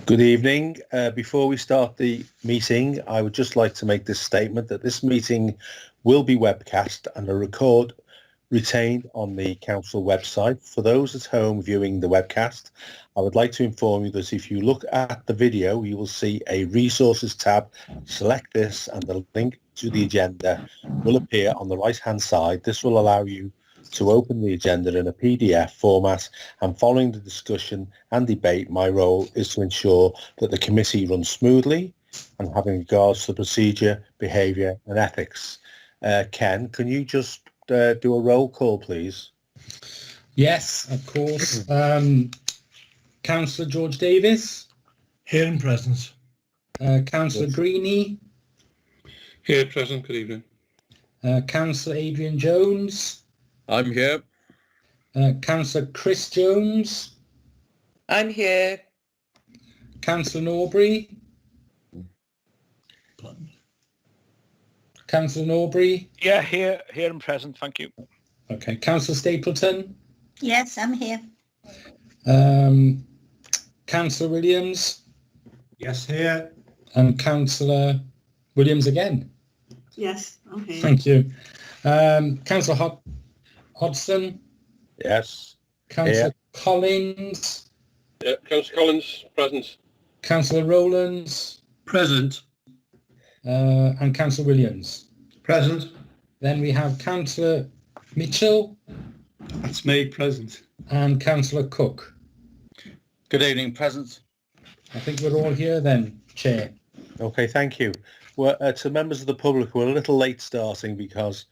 Good evening. Before we start the meeting, I would just like to make this statement that this meeting will be webcast and a record retained on the council website. For those at home viewing the webcast, I would like to inform you that if you look at the video, you will see a resources tab. Select this and the link to the agenda will appear on the right-hand side. This will allow you to open the agenda in a PDF format, and following the discussion and debate, my role is to ensure that the committee runs smoothly and having regards to procedure, behaviour and ethics. Ken, can you just do a roll call, please? Yes, of course. Councillor George Davies. Here and present. Councillor Greaney. Here, present. Good evening. Councillor Adrian Jones. I'm here. Councillor Chris Jones. I'm here. Councillor Norbury. Councillor Norbury. Yeah, here and present, thank you. Okay. Councillor Stapleton. Yes, I'm here. Councillor Williams. Yes, here. And Councillor Williams again. Yes, I'm here. Thank you. Councillor Hodson. Yes. Councillor Collins. Yeah, Councillor Collins, present. Councillor Rowlands. Present. And Councillor Williams. Present. Then we have Councillor Mitchell. That's me, present. And Councillor Cooke. Good evening, present. I think we're all here then, Chair. Okay, thank you. Well, to members of the public, we're a little late starting because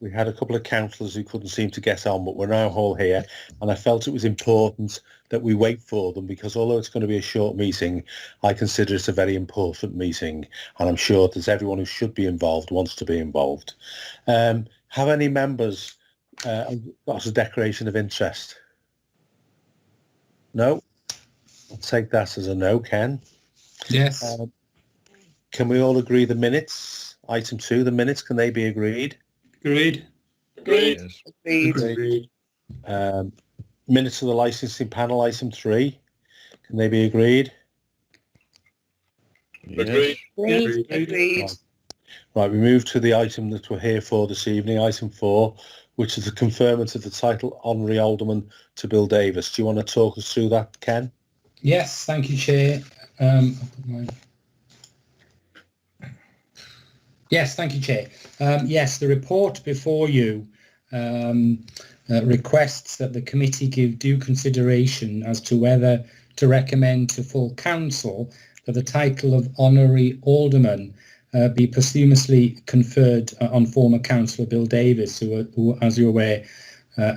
we had a couple of councillors who couldn't seem to get on, but we're now all here, and I felt it was important that we wait for them because although it's going to be a short meeting, I consider it a very important meeting, and I'm sure that everyone who should be involved wants to be involved. Have any members got a declaration of interest? No? I'll take that as a no, Ken. Yes. Can we all agree the minutes? Item 2, the minutes, can they be agreed? Agreed. Agreed. Yes. Agreed. Minutes of the licensing panel, item 3, can they be agreed? Agreed. Agreed. Agreed. Right, we move to the item that we're here for this evening, item 4, which is the conferment of the title Honorary Alderman to Bill Davies. Do you want to talk us through that, Ken? Yes, thank you, Chair. Yes, thank you, Chair. Yes, the report before you requests that the committee give due consideration as to whether to recommend to full council that the title of Honorary Alderman be posthumously conferred on former councillor Bill Davies, who, as you're aware,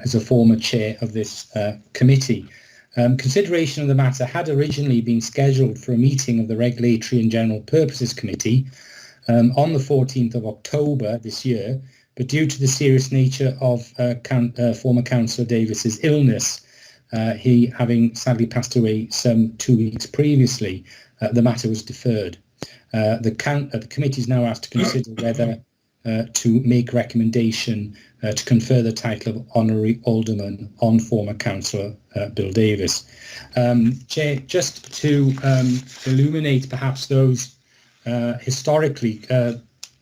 is a former chair of this committee. Consideration of the matter had originally been scheduled for a meeting of the Regulatory and General Purposes Committee on the 14th of October this year, but due to the serious nature of former councillor Davies's illness, he having sadly passed away some 2 weeks previously, the matter was deferred. The committee is now asked to consider whether to make recommendation to confer the title of Honorary Alderman on former councillor Bill Davies. Chair, just to illuminate perhaps those historically,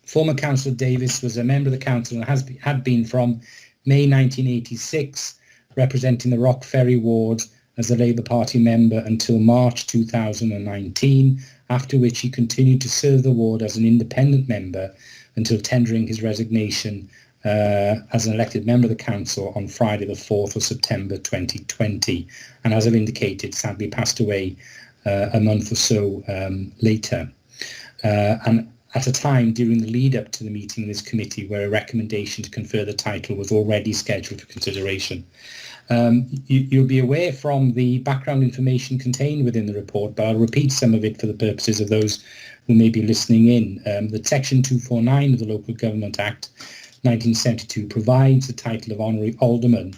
former councillor Davies was a member of the council and had been from May 1986, representing the Rock Ferry ward as a Labour Party member until March 2019, after which he continued to serve the ward as an independent member until tendering his resignation as an elected member of the council on Friday the 4th of September 2020, and as I've indicated, sadly passed away a month or so later. And at a time during the lead up to the meeting of this committee where a recommendation to confer the title was already scheduled for consideration. You'll be aware from the background information contained within the report, but I'll repeat some of it for the purposes of those who may be listening in. That Section 249 of the Local Government Act 1972 provides the title of Honorary Alderman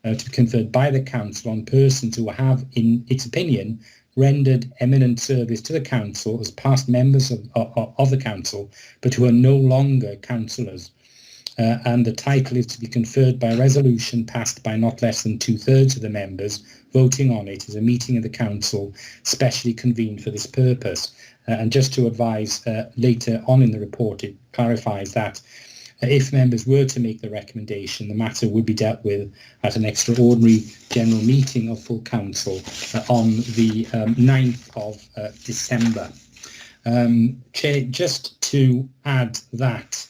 to be conferred by the council on persons who have, in its opinion, rendered eminent service to the council as past members of the council, but who are no longer councillors. and the title is to be conferred by resolution passed by not less than 2/3 of the members voting on it as a meeting of the council specially convened for this purpose. And just to advise, later on in the report it clarifies that if members were to make the recommendation, the matter would be dealt with at an extraordinary general meeting of full council on the 9th of December. Chair, just to add that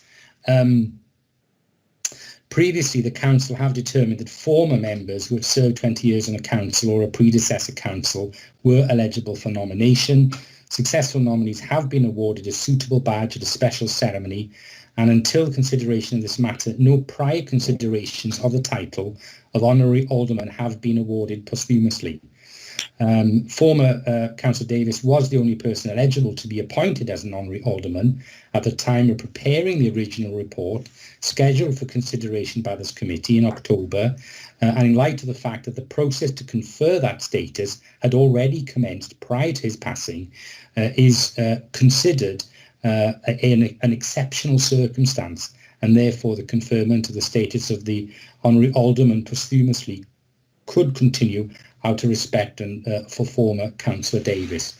previously the council have determined that former members who have served 20 years on a council or a predecessor council were eligible for nomination. Successful nominees have been awarded a suitable badge at a special ceremony, and until consideration of this matter, no prior considerations of the title of Honorary Alderman have been awarded posthumously. Former Councillor Davies was the only person eligible to be appointed as an Honorary Alderman at the time of preparing the original report, scheduled for consideration by this committee in October, and in light of the fact that the process to confer that status had already commenced prior to his passing, is considered an exceptional circumstance, and therefore the conferment of the status of the Honorary Alderman posthumously could continue out of respect and for former Councillor Davies.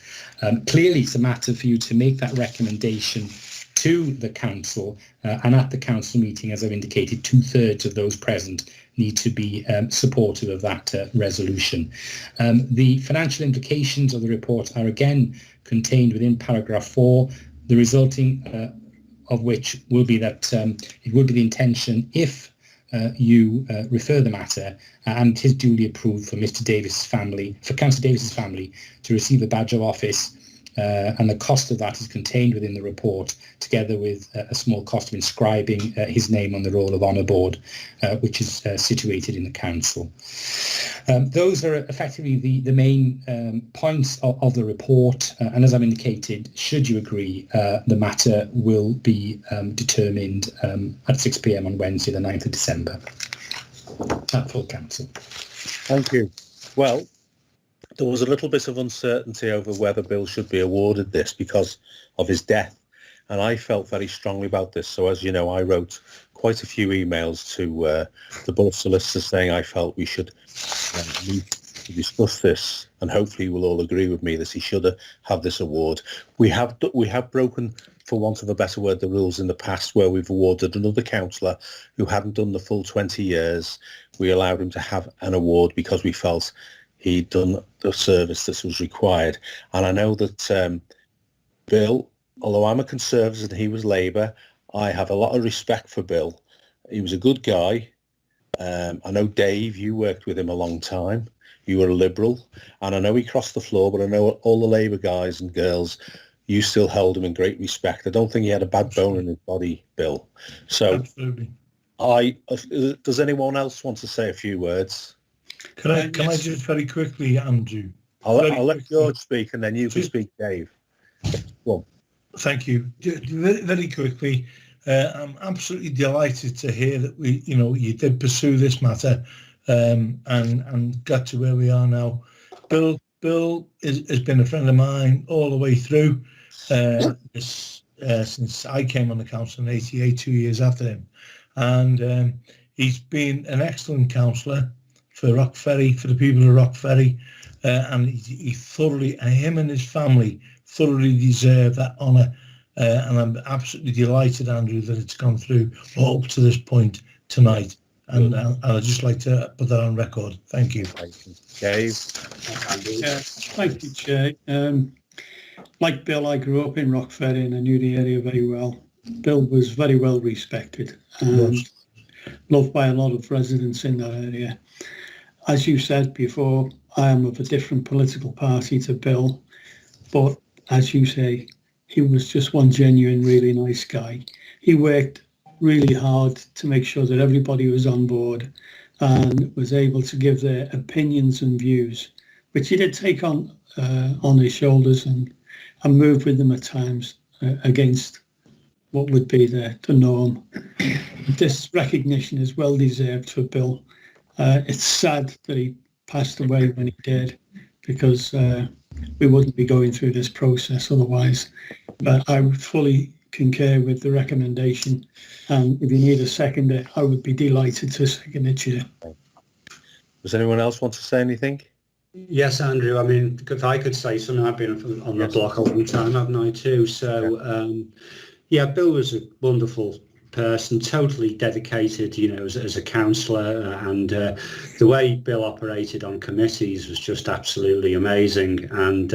Clearly it's a matter for you to make that recommendation to the council, and at the council meeting, as I've indicated, 2/3 of those present need to be supportive of that resolution. The financial implications of the report are again contained within paragraph 4, the resulting of which will be that it would be the intention, if you refer the matter and it is duly approved, for Mr. Davies' family, for Councillor Davies' family, to receive a badge of office, and the cost of that is contained within the report, together with a small cost of inscribing his name on the Roll of Honour board, which is situated in the council. Those are effectively the main points of the report, and as I've indicated, should you agree, the matter will be determined at 6 p.m. on Wednesday the 9th of December at full council. Thank you. Well, there was a little bit of uncertainty over whether Bill should be awarded this because of his death, and I felt very strongly about this. So, as you know, I wrote quite a few emails to the Borough Solicitor saying I felt we should meet to discuss this, and hopefully we'll all agree with me that he should have this award. We have broken, for want of a better word, the rules in the past, where we've awarded another councillor who hadn't done the full 20 years. We allowed him to have an award because we felt he'd done the service that was required. And I know that Bill, although I'm a Conservative and he was Labour, I have a lot of respect for Bill. He was a good guy. I know, Dave, you worked with him a long time. You were a Liberal. And I know he crossed the floor, but I know all the Labour guys and girls, you still held him in great respect. I don't think he had a bad bone in his body, Bill. So, Absolutely. Does anyone else want to say a few words? Can I just very quickly, Andrew? I'll let George speak, and then you can speak, Dave. Well, thank you. Very quickly, I'm absolutely delighted to hear that you did pursue this matter and got to where we are now. Bill has been a friend of mine all the way through since I came on the council in '88, 2 years after him, and he's been an excellent councillor for Rock Ferry, for the people of Rock Ferry, and he thoroughly, him and his family thoroughly deserve that honour, and I'm absolutely delighted, Andrew, that it's gone through up to this point tonight, and I'd just like to put that on record. Thank you. Dave. Thank you, Chair. Like Bill, I grew up in Rock Ferry and I knew the area very well. Bill was very well respected and loved by a lot of residents in that area. As you said before, I am of a different political party to Bill, but as you say, he was just one genuine, really nice guy. He worked really hard to make sure that everybody was on board and was able to give their opinions and views, which he did take on his shoulders and move with them at times against what would be the norm. This recognition is well deserved for Bill. It's sad that he passed away when he did, because we wouldn't be going through this process otherwise. But I fully concur with the recommendation. And if you need a seconder, I would be delighted to second it, Chair. Does anyone else want to say anything? Yes, Andrew. I mean, if I could say something, I've been on the block a long time, haven't I, too? So, yeah, Bill was a wonderful person, totally dedicated, you know, as a councillor, and the way Bill operated on committees was just absolutely amazing. And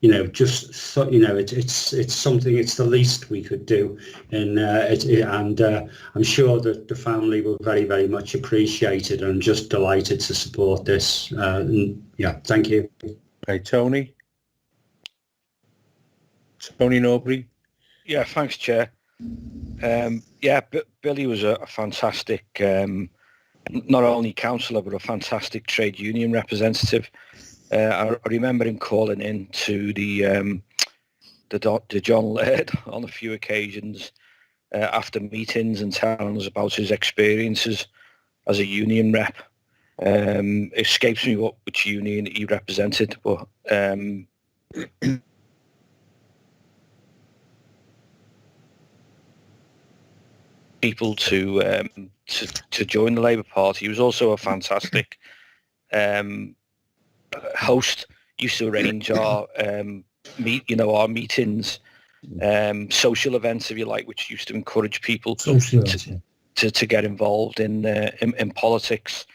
you know, just thought, you know, it's something, it's the least we could do, and I'm sure that the family will very, very much appreciate it. I'm just delighted to support this. Yeah, thank you. Okay, Tony Norbury. Yeah, thanks, Chair. Yeah, Billy was a fantastic, not only councillor, but a fantastic trade union representative. I remember him calling in to the John Laird on a few occasions after meetings and telling us about his experiences as a union rep. It escapes me which union he represented, but people to join the Labour Party. He was also a fantastic host. Used to arrange our our meetings, social events, if you like, which used to encourage people to get involved in politics.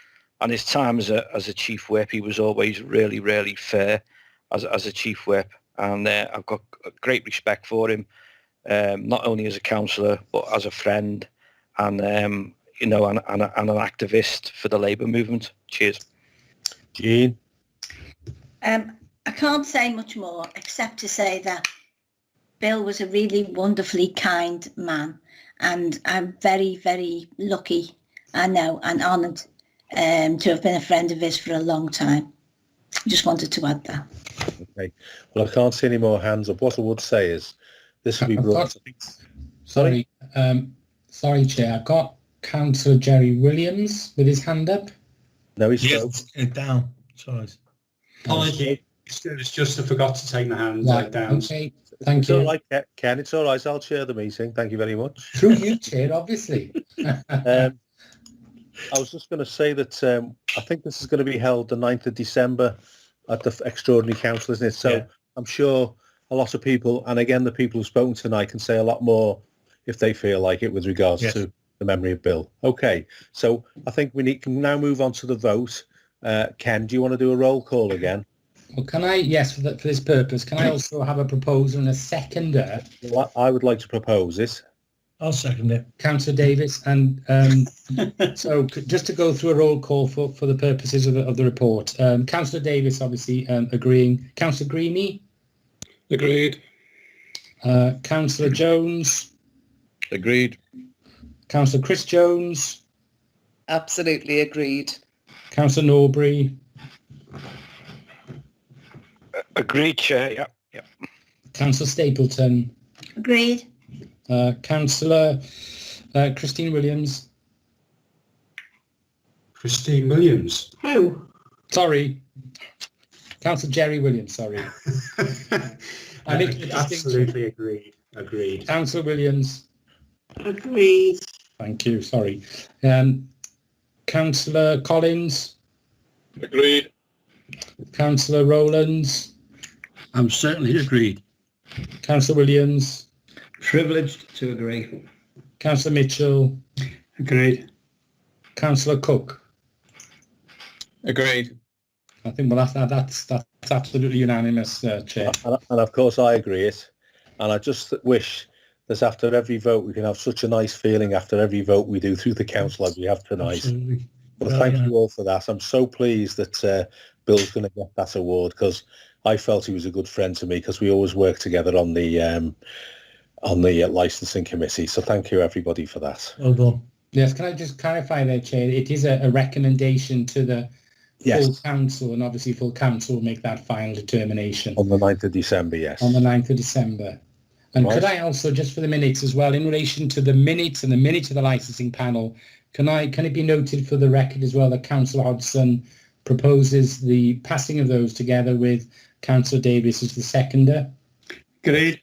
And his time as a chief whip, he was always really, really fair as a chief whip, and I've got great respect for him, not only as a councillor but as a friend, and and an activist for the Labour movement. Cheers. Jean. I can't say much more except to say that Bill was a really wonderfully kind man, and I'm very, very lucky, I know, and honoured to have been a friend of his for a long time. Just wanted to add that. Okay. Well, I can't see any more hands up. What I would say is this will be brought. Sorry, Chair. I've got Councillor Jerry Williams with his hand up. No, he's down. Sorry. Apologies. It's just I forgot to take my hand down. Okay, thank it's you. All right, Ken. It's all right. I'll chair the meeting. Thank you very much. Through you, Chair, obviously. I was just going to say that I think this is going to be held the 9th of December at the Extraordinary Council, isn't it? So yeah. I'm sure a lot of people, and again, the people who've spoken tonight can say a lot more if they feel like it with regards to the memory of Bill. Okay, so I think we can now move on to the vote. Ken, do you want to do a roll call again? Well, can I, yes, for this purpose, can I also have a proposal and a seconder? Well, I would like to propose this. I'll second it. Councillor Davies, and so just to go through a roll call for the purposes of the report. Councillor Davies, obviously, agreeing. Councillor Greaney? Agreed. Councillor Jones? Agreed. Councillor Chris Jones? Absolutely agreed. Councillor Norbury? Agreed, Chair. Yeah. Councillor Stapleton? Agreed. Councillor Christine Williams? Christine Williams? Who? Sorry. Councillor Jerry Williams, sorry. I make a absolutely agreed. Councillor Williams? Agreed. Thank you, sorry. Councillor Collins? Agreed. Councillor Rowlands? I'm certainly agreed. Councillor Williams? Privileged to agree. Councillor Mitchell? Agreed. Councillor Cooke? Agreed. I think, well, that's absolutely unanimous, Chair. And of course I agree it. And I just wish that after every vote we can have such a nice feeling after every vote we do through the council as we have tonight. Absolutely. But thank you all for that. I'm so pleased that Bill's going to get that award, because I felt he was a good friend to me, because we always work together on the licensing committee. So thank you everybody for that. Well done. Yes, can I just clarify there, Chair? It is a recommendation to the full council, and obviously full council will make that final determination. On the 9th of December, yes. On the 9th of December. And Right. could I also, just for the minutes as well, in relation to the minutes and the minutes of the licensing panel, can it be noted for the record as well that Councillor Hodson proposes the passing of those together with Councillor Davies as the seconder? Agreed.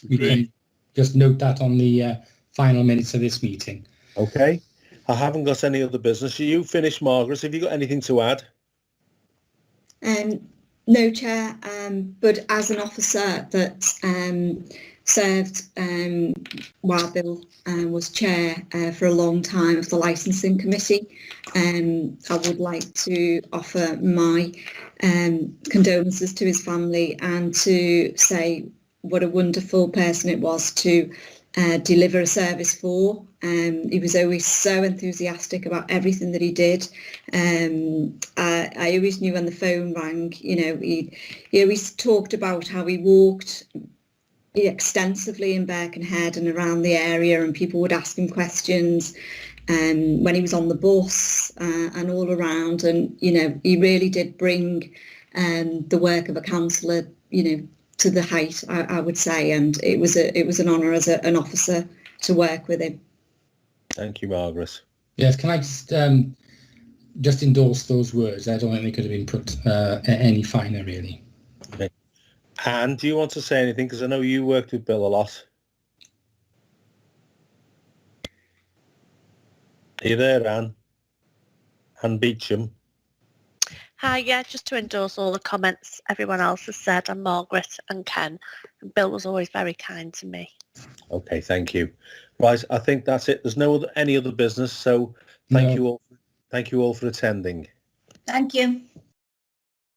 We just note that on the final minutes of this meeting. Okay. I haven't got any other business. Are you finished, Margaret? Have you got anything to add? No, Chair, but as an officer that served while Bill was chair for a long time of the licensing committee, I would like to offer my condolences to his family and to say what a wonderful person it was to deliver a service for. He was always so enthusiastic about everything that he did. I always knew when the phone rang, you know, he always talked about how he walked extensively in Birkenhead and around the area, and people would ask him questions when he was on the bus and all around. And, you know, he really did bring the work of a councillor, you know, to the height, I would say, and it was an honour as an officer to work with him. Thank you, Margaret. Yes, can I just endorse those words? I don't think they could have been put any finer, really. Okay. Anne, do you want to say anything? Because I know you worked with Bill a lot. Are you there, Anne? Anne Beecham. Hi, yeah, just to endorse all the comments everyone else has said, and Margaret and Ken. And Bill was always very kind to me. Okay, thank you. Right, I think that's it. There's any other business, so thank you all for attending. Thank you.